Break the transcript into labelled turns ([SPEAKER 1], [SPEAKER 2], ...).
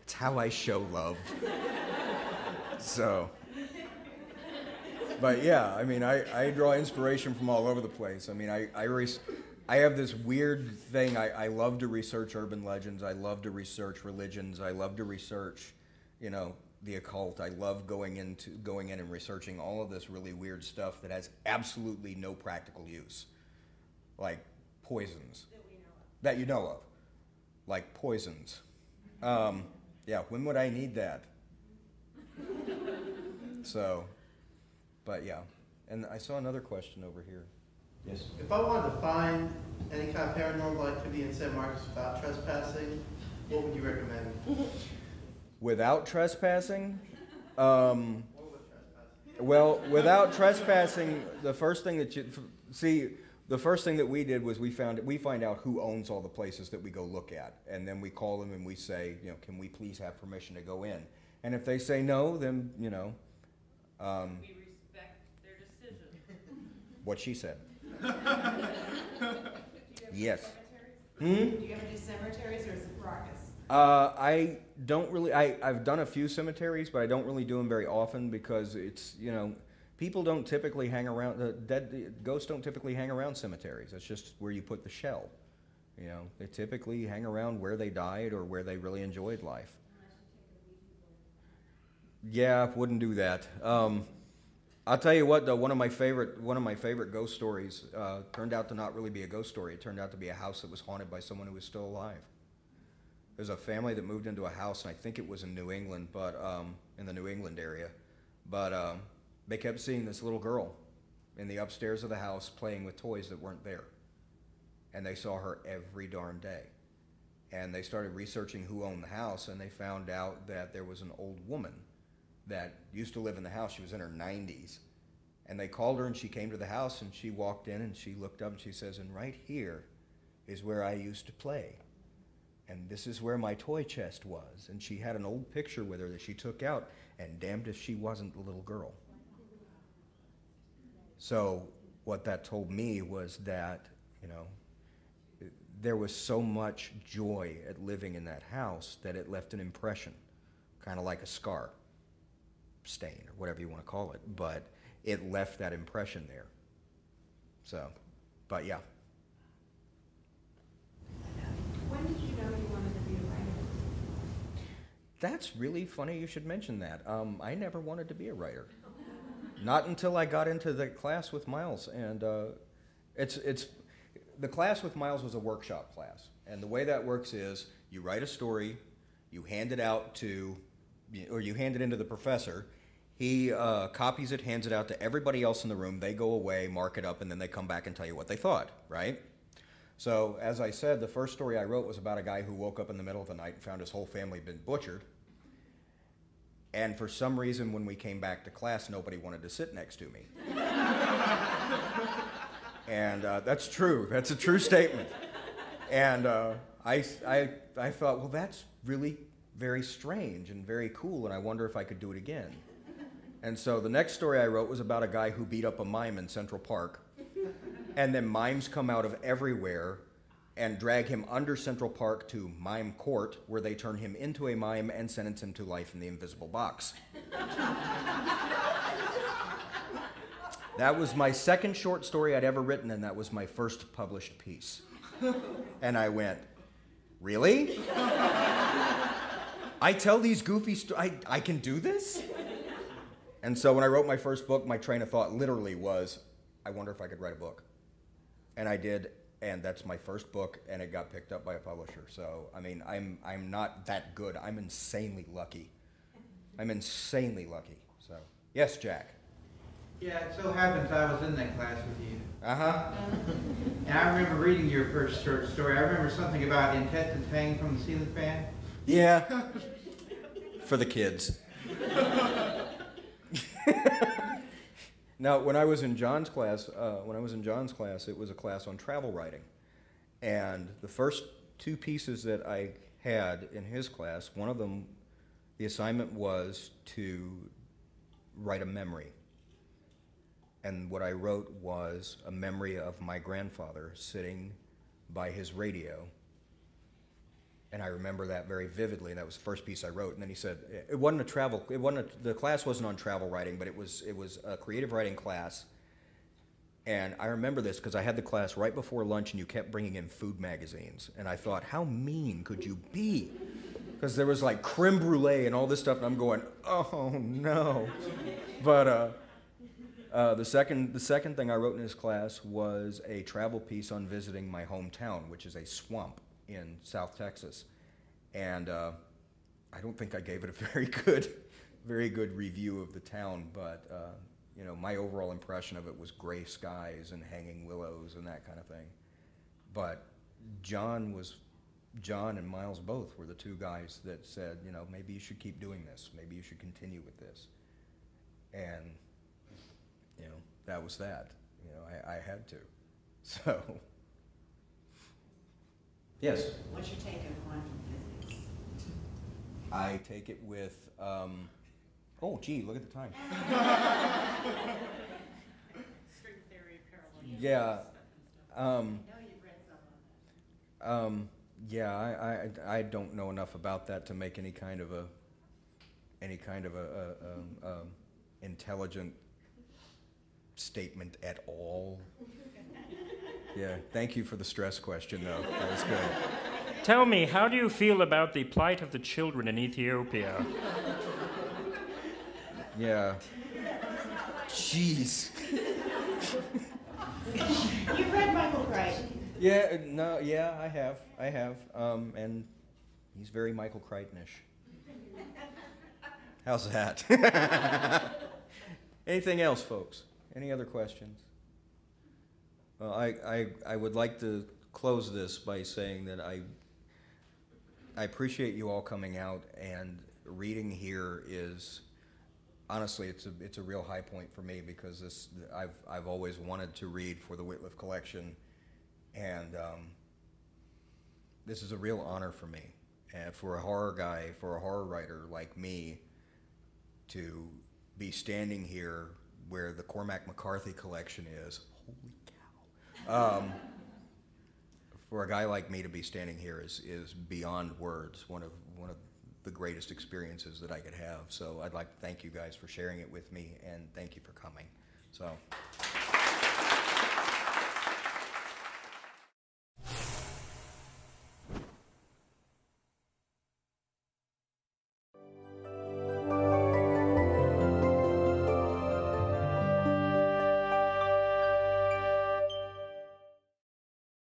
[SPEAKER 1] It's how I show love. So, but yeah, I mean, I draw inspiration from all over the place. I mean, I have this weird thing. I love to research urban legends. I love to research religions. I love to research, you know, the occult. I love going in and researching all of this really weird stuff that has absolutely no practical use, like poisons that you know of, like poisons. Yeah, when would I need that? So, but yeah, and I saw another question over here. Yes.
[SPEAKER 2] If I wanted to find any kind of paranormal activity in San Marcos without trespassing, what would you recommend?
[SPEAKER 1] Without trespassing?
[SPEAKER 2] Or with trespassing?
[SPEAKER 1] Well, without trespassing, the first thing that you see, the first thing that we did was we find out who owns all the places that we go look at, and then we call them and we say, you know, can we please have permission to go in? And if they say no, then you know.
[SPEAKER 3] We respect their decision.
[SPEAKER 1] What she said.
[SPEAKER 4] Do you ever
[SPEAKER 1] Yes.
[SPEAKER 4] do cemeteries? Do you ever do cemeteries, or is it raucous?
[SPEAKER 1] I don't really. I've done a few cemeteries, but I don't really do them very often because it's, you know, people don't typically hang around. Ghosts don't typically hang around cemeteries. It's just where you put the shell. You know, they typically hang around where they died or where they really enjoyed life. Yeah, wouldn't do that. I'll tell you what, though, one of my favorite ghost stories turned out to not really be a ghost story. It turned out to be a house that was haunted by someone who was still alive. There's a family that moved into a house, and I think it was in New England, but in the New England area. But they kept seeing this little girl in the upstairs of the house playing with toys that weren't there. And they saw her every darn day. And they started researching who owned the house, and they found out that there was an old woman that used to live in the house. She was in her 90s. And they called her, and she came to the house, and she walked in, and she looked up, and she says, and right here is where I used to play. And this is where my toy chest was. And she had an old picture with her that she took out, and damned if she wasn't the little girl. So what that told me was that, you know, there was so much joy at living in that house that it left an impression, kind of like a scar, stain, or whatever you want to call it, but it left that impression there. So, but yeah.
[SPEAKER 4] When did you know you wanted to be a writer?
[SPEAKER 1] That's really funny you should mention that. I never wanted to be a writer. Not until I got into the class with Miles, and the class with Miles was a workshop class, and the way that works is you write a story, you hand it out to, or you hand it into the professor. He copies it, hands it out to everybody else in the room. They go away, mark it up, and then they come back and tell you what they thought, right? So, as I said, the first story I wrote was about a guy who woke up in the middle of the night and found his whole family been butchered. And for some reason, when we came back to class, nobody wanted to sit next to me. And that's true. That's a true statement. And I thought, well, that's really very strange and very cool, and I wonder if I could do it again. And so the next story I wrote was about a guy who beat up a mime in Central Park. And then mimes come out of everywhere and drag him under Central Park to mime court, where they turn him into a mime and sentence him to life in the invisible box. That was my second short story I'd ever written, and that was my first published piece. And I went, really? I tell these goofy stories, I can do this? And so when I wrote my first book, my train of thought literally was, I wonder if I could write a book. And I did, and that's my first book, and it got picked up by a publisher. So, I mean, I'm not that good. I'm insanely lucky. I'm insanely lucky. So, yes, Jack.
[SPEAKER 5] Yeah, it so happens I was in that class with you.
[SPEAKER 1] Uh-huh.
[SPEAKER 5] And I remember reading your first short story. I remember something about intestines hanging from the ceiling fan.
[SPEAKER 1] Yeah. For the kids. Now, when I was in John's class, it was a class on travel writing. And the first two pieces that I had in his class, one of them, the assignment was to write a memory. And what I wrote was a memory of my grandfather sitting by his radio And I remember that very vividly. That was the first piece I wrote. And then he said, the class wasn't on travel writing, but it was a creative writing class. And I remember this because I had the class right before lunch and you kept bringing in food magazines. And I thought, how mean could you be? Because there was like creme brulee and all this stuff, and I'm going, oh no. But the second thing I wrote in his class was a travel piece on visiting my hometown, which is a swamp in South Texas. And I don't think I gave it a very good review of the town, but you know, my overall impression of it was gray skies and hanging willows and that kind of thing. But John and Miles both were the two guys that said, you know, maybe you should keep doing this. Maybe you should continue with this. And, you know, that was that. You know, I had to. So, yes?
[SPEAKER 4] What's your take on quantum physics?
[SPEAKER 1] I take it with, oh, gee, look at the time.
[SPEAKER 3] String theory, parallel.
[SPEAKER 1] Yeah.
[SPEAKER 4] I know you've read some of that.
[SPEAKER 1] Yeah, I don't know enough about that to make any kind of a intelligent statement at all. Yeah, thank you for the stress question, though. That was good.
[SPEAKER 6] Tell me, how do you feel about the plight of the children in Ethiopia?
[SPEAKER 1] Yeah. Jeez.
[SPEAKER 4] You've read Michael Crichton.
[SPEAKER 1] Yeah, no, yeah, I have, and he's very Michael Crichton-ish. How's that? Anything else, folks? Any other questions? Well, I would like to close this by saying that I appreciate you all coming out, and reading here is, honestly, it's a real high point for me, because I've always wanted to read for the Wittliff collection. And this is a real honor for me, and for a horror guy, for a horror writer like me, to be standing here where the Cormac McCarthy collection is. Holy cow! For a guy like me to be standing here is beyond words. One of the greatest experiences that I could have. So I'd like to thank you guys for sharing it with me, and thank you for coming. So.